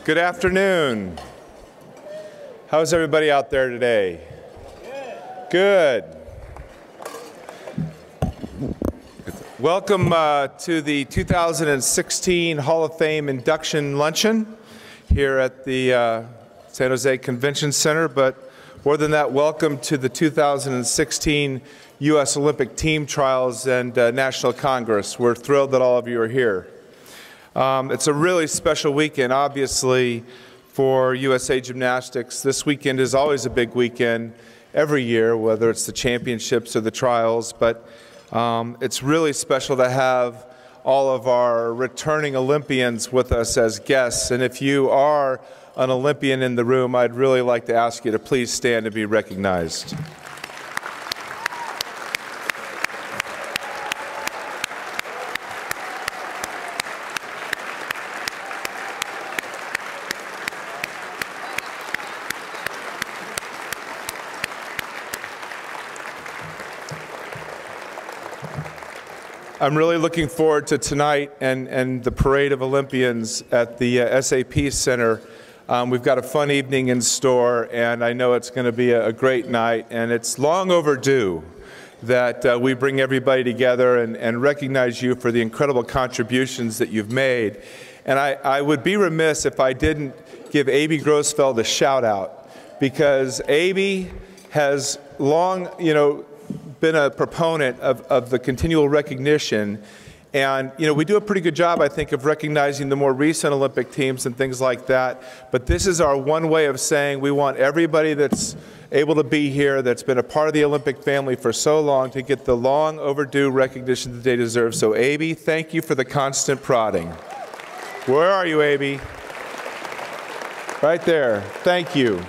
Good afternoon. How's everybody out there today? Good. Welcome to the 2016 Hall of Fame induction luncheon here at the San Jose Convention Center, but more than that, welcome to the 2016 U.S. Olympic Team Trials and National Congress. We're thrilled that all of you are here. It's a really special weekend, obviously, for USA Gymnastics. This weekend is always a big weekend every year, whether it's the championships or the trials, but it's really special to have all of our returning Olympians with us as guests. And if you are an Olympian in the room, I'd really like to ask you to please stand and be recognized. I'm really looking forward to tonight and the parade of Olympians at the SAP Center. We've got a fun evening in store, and I know it's going to be a great night, and it's long overdue that we bring everybody together and recognize you for the incredible contributions that you've made. And I would be remiss if I didn't give Aby Grosfeld a shout out, because Aby has long, been a proponent of the continual recognition, and we do a pretty good job, I think, of recognizing the more recent Olympic teams and things like that, but this is our one way of saying we want everybody that's able to be here, that's been a part of the Olympic family for so long, to get the long overdue recognition that they deserve. So Aby, thank you for the constant prodding. Where are you, Aby? Right there. Thank you.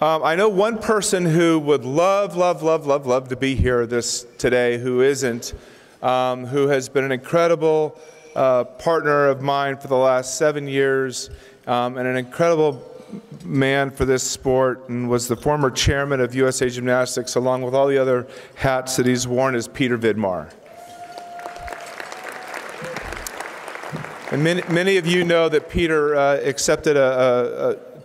I know one person who would love to be here today who isn't, who has been an incredible partner of mine for the last 7 years, and an incredible man for this sport, and was the former chairman of USA Gymnastics, along with all the other hats that he's worn, is Peter Vidmar. And many of you know that Peter accepted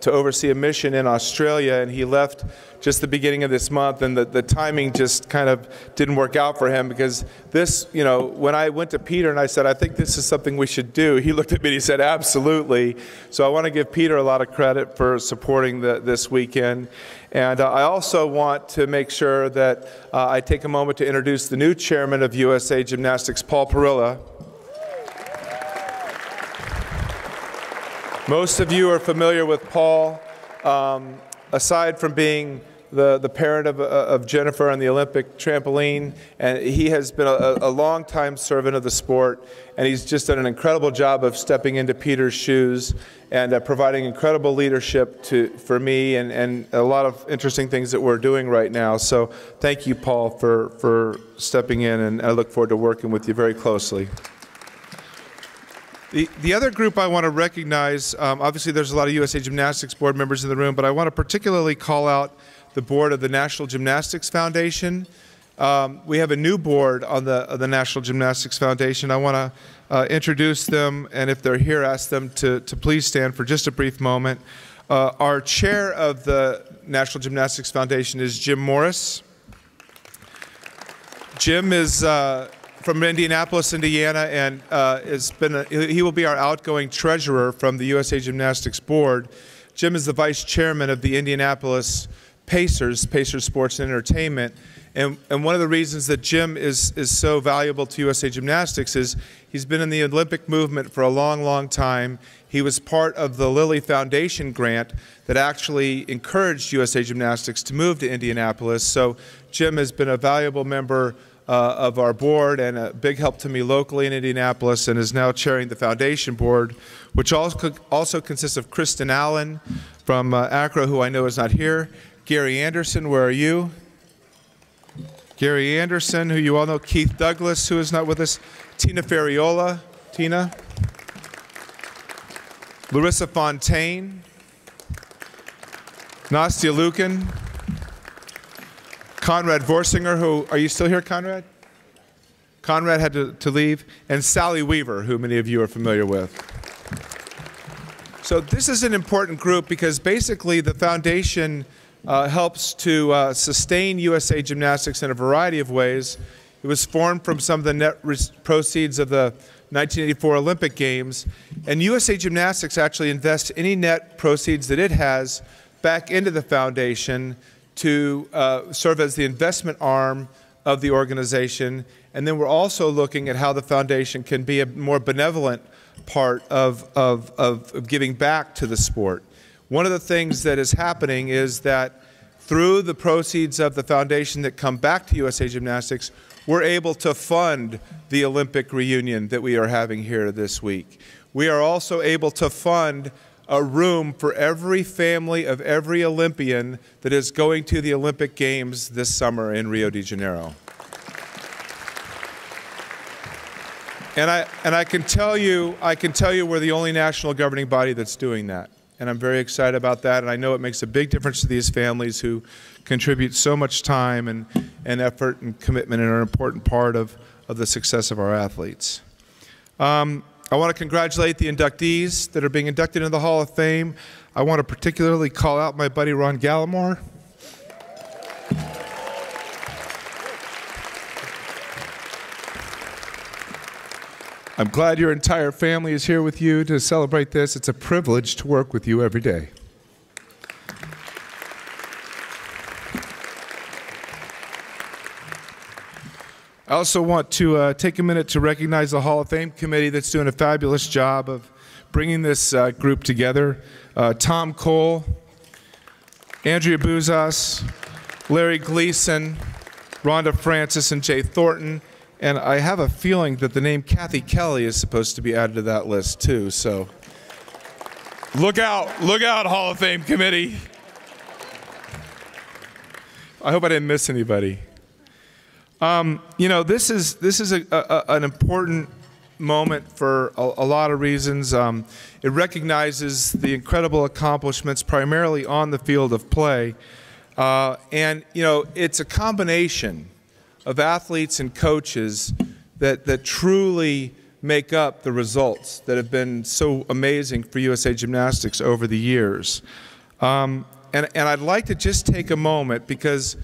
to oversee a mission in Australia, and he left just the beginning of this month, and the timing just kind of didn't work out for him, because this, when I went to Peter and I said, I think this is something we should do, he looked at me and he said, absolutely. So I want to give Peter a lot of credit for supporting this weekend. And I also want to make sure that I take a moment to introduce the new chairman of USA Gymnastics, Paul Parrilla. Most of you are familiar with Paul, aside from being the parent of Jennifer on the Olympic trampoline, and he has been a long-time servant of the sport, and he's just done an incredible job of stepping into Peter's shoes and providing incredible leadership for me and a lot of interesting things that we're doing right now. So thank you, Paul, for stepping in, and I look forward to working with you very closely. The other group I want to recognize, obviously there's a lot of USA Gymnastics board members in the room, but I want to particularly call out the board of the National Gymnastics Foundation. We have a new board on the National Gymnastics Foundation. I want to introduce them, and if they're here, ask them to please stand for just a brief moment. Our chair of the National Gymnastics Foundation is Jim Morris. Jim is from Indianapolis, Indiana, and he will be our outgoing treasurer from the USA Gymnastics Board. Jim is the vice chairman of the Indianapolis Pacers Sports and Entertainment. And one of the reasons that Jim is so valuable to USA Gymnastics is he's been in the Olympic movement for a long time. He was part of the Lilly Foundation grant that actually encouraged USA Gymnastics to move to Indianapolis. So Jim has been a valuable member of our board and a big help to me locally in Indianapolis, and is now chairing the foundation board, which also consists of Kristen Allen from Accra, who I know is not here, Gary Anderson, where are you? Gary Anderson, who you all know, Keith Douglas, who is not with us, Tina Ferriola, Tina, Larissa Fontaine, Nastia Lukin, Conrad Vorsinger, who, are you still here, Conrad? Conrad had to leave, and Sally Weaver, who many of you are familiar with. So this is an important group because basically the foundation helps to sustain USA Gymnastics in a variety of ways. It was formed from some of the net proceeds of the 1984 Olympic Games, and USA Gymnastics actually invests any net proceeds that it has back into the foundation to serve as the investment arm of the organization. And then we're also looking at how the foundation can be a more benevolent part of giving back to the sport. One of the things that is happening is that through the proceeds of the foundation that come back to USA Gymnastics, we're able to fund the Olympic reunion that we are having here this week. We are also able to fund a room for every family of every Olympian that is going to the Olympic Games this summer in Rio de Janeiro. And I can tell you we're the only national governing body that's doing that. And I'm very excited about that, and I know it makes a big difference to these families who contribute so much time and effort and commitment and are an important part of the success of our athletes. I want to congratulate the inductees that are being inducted into the Hall of Fame. I want to particularly call out my buddy Ron Gallimore. I'm glad your entire family is here with you to celebrate this. It's a privilege to work with you every day. I also want to take a minute to recognize the Hall of Fame committee that's doing a fabulous job of bringing this group together. Tom Cole, Andrea Bouzas, Larry Gleason, Rhonda Francis, and Jay Thornton. And I have a feeling that the name Kathy Kelly is supposed to be added to that list too, so look out, Hall of Fame committee. I hope I didn't miss anybody. You know, this is an important moment for a lot of reasons. It recognizes the incredible accomplishments primarily on the field of play. And, you know, it's a combination of athletes and coaches that truly make up the results that have been so amazing for USA Gymnastics over the years. And I'd like to just take a moment because,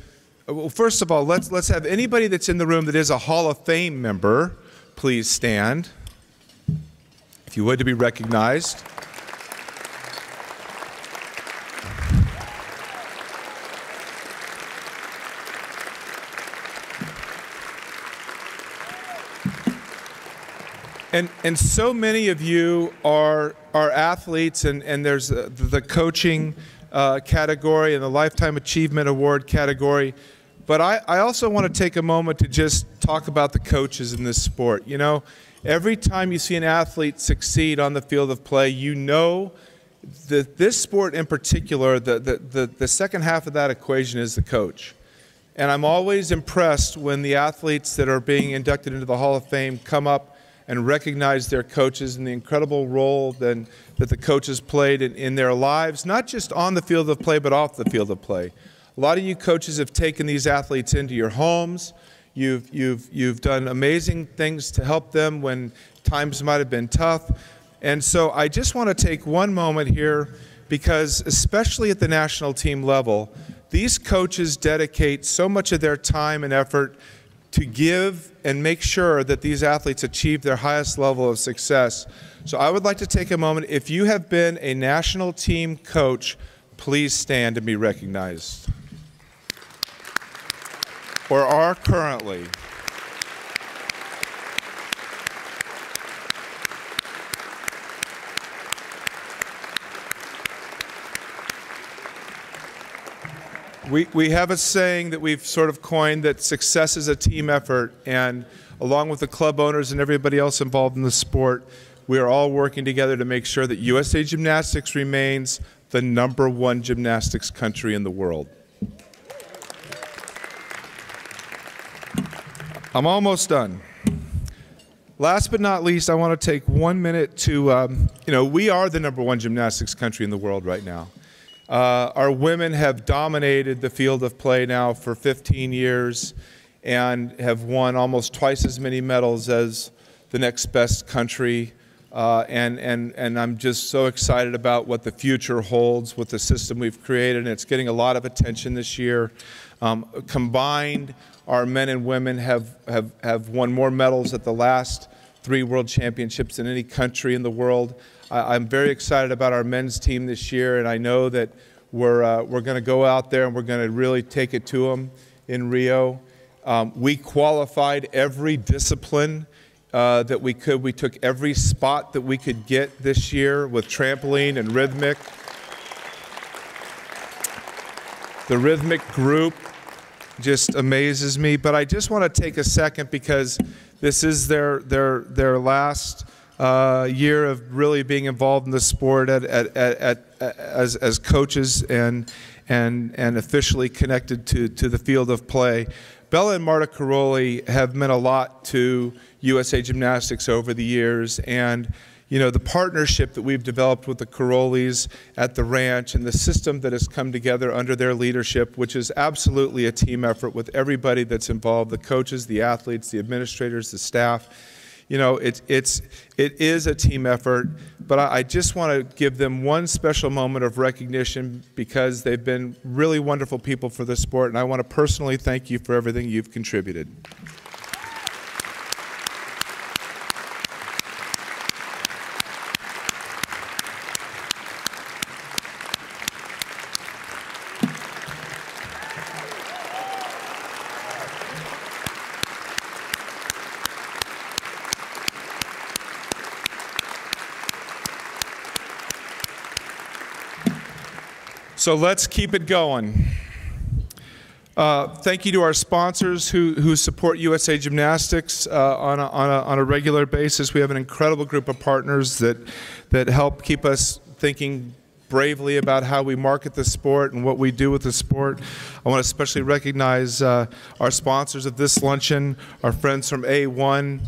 well, first of all, let's have anybody that's in the room that is a Hall of Fame member, please stand, if you would, to be recognized. And so many of you are athletes, and there's the coaching category and the Lifetime Achievement Award category. But I also want to take a moment to just talk about the coaches in this sport. You know, every time you see an athlete succeed on the field of play, you know that this sport in particular, the second half of that equation is the coach. And I'm always impressed when the athletes that are being inducted into the Hall of Fame come up and recognize their coaches and the incredible role that the coaches played in their lives, not just on the field of play, but off the field of play. A lot of you coaches have taken these athletes into your homes. You've done amazing things to help them when times might have been tough. And so I just want to take one moment here because, especially at the national team level, these coaches dedicate so much of their time and effort to give and make sure that these athletes achieve their highest level of success. So I would like to take a moment. If you have been a national team coach, please stand and be recognized. Or are currently. We have a saying that we've sort of coined that success is a team effort, and along with the club owners and everybody else involved in the sport, we are all working together to make sure that USA Gymnastics remains the #1 gymnastics country in the world. I'm almost done. Last but not least, I want to take 1 minute to, we are the #1 gymnastics country in the world right now. Our women have dominated the field of play now for 15 years, and have won almost twice as many medals as the next best country. And I'm just so excited about what the future holds with the system we've created, and it's getting a lot of attention this year. Combined, our men and women have won more medals at the last 3 World Championships than any country in the world. I'm very excited about our men's team this year, and I know that we're going to go out there and we're going to really take it to them in Rio. We qualified every discipline that we could. We took every spot that we could get this year with trampoline and rhythmic. The rhythmic group just amazes me. But I just want to take a second because this is their last year of really being involved in the sport as coaches and officially connected to the field of play. Bella and Marta Caroli have meant a lot to USA Gymnastics over the years, and you know, the partnership that we've developed with the Carolis at the ranch and the system that has come together under their leadership, which is absolutely a team effort with everybody that's involved, the coaches, the athletes, the administrators, the staff. You know, it is a team effort, but I just want to give them one special moment of recognition because they've been really wonderful people for the sport, and I want to personally thank you for everything you've contributed. So let's keep it going. Thank you to our sponsors who support USA Gymnastics on a regular basis. We have an incredible group of partners that help keep us thinking bravely about how we market the sport and what we do with the sport. I want to especially recognize our sponsors of this luncheon, our friends from A1,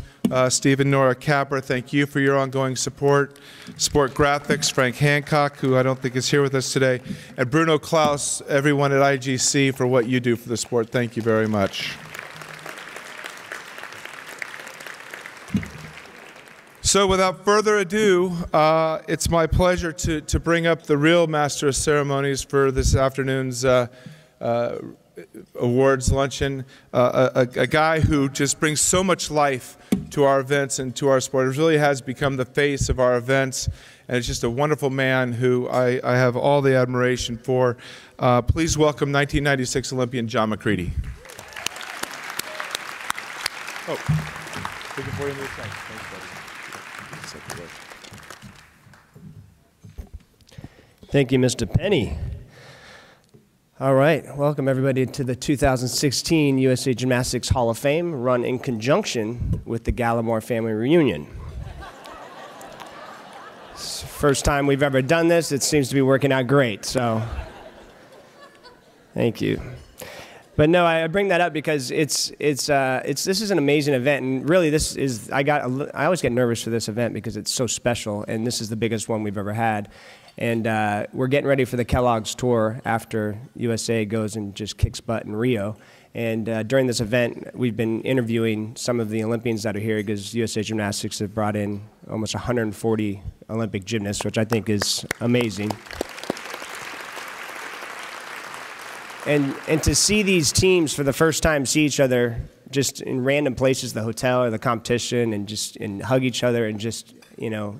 Steve and Nora Capper, thank you for your ongoing support. Sport Graphics, Frank Hancock, who I don't think is here with us today, and Bruno Klaus, everyone at IGC for what you do for the sport. Thank you very much. So without further ado, it's my pleasure to bring up the real master of ceremonies for this afternoon's awards luncheon, a guy who just brings so much life to our events and to our sport. It really has become the face of our events, and it's just a wonderful man who I have all the admiration for. Please welcome 1996 Olympian John Mccready. Oh, looking for you in the side. Thanks, buddy. Thank you, Mr. Penny. All right, welcome everybody to the 2016 USA Gymnastics Hall of Fame, run in conjunction with the Gallimore Family Reunion. It's the first time we've ever done this. It seems to be working out great, so thank you. But no, I bring that up because this is an amazing event, and really this is, I always get nervous for this event because it's so special, and this is the biggest one we've ever had. And we're getting ready for the Kellogg's Tour after USA goes and just kicks butt in Rio. And during this event, we've been interviewing some of the Olympians that are here because USA Gymnastics have brought in almost 140 Olympic gymnasts, which I think is amazing. And to see these teams for the first time see each other just in random places, the hotel or the competition, and hug each other, and just, you know,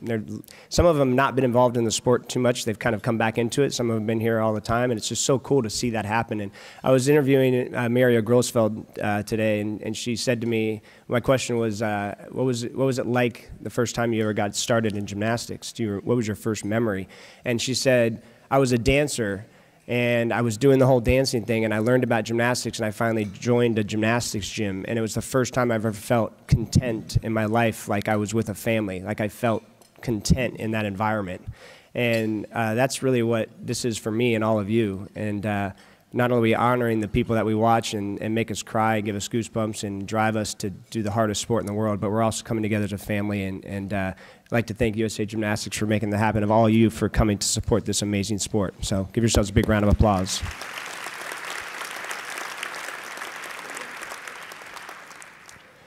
some of them not been involved in the sport too much. They've kind of come back into it. Some of them have been here all the time, and it's just so cool to see that happen. And I was interviewing Maria Grossfeld today, and she said to me, my question was, what was it like the first time you ever got started in gymnastics? What was your first memory? And she said, I was a dancer, and I was doing the whole dancing thing, and I learned about gymnastics, and I finally joined a gymnastics gym, and it was the first time I've ever felt content in my life, like I was with a family, like I felt content in that environment. And that's really what this is for me and all of you. And not only are we honoring the people that we watch and make us cry, give us goosebumps, and drive us to do the hardest sport in the world, but we're also coming together as a family, and I'd like to thank USA Gymnastics for making that happen, of all you for coming to support this amazing sport. So give yourselves a big round of applause.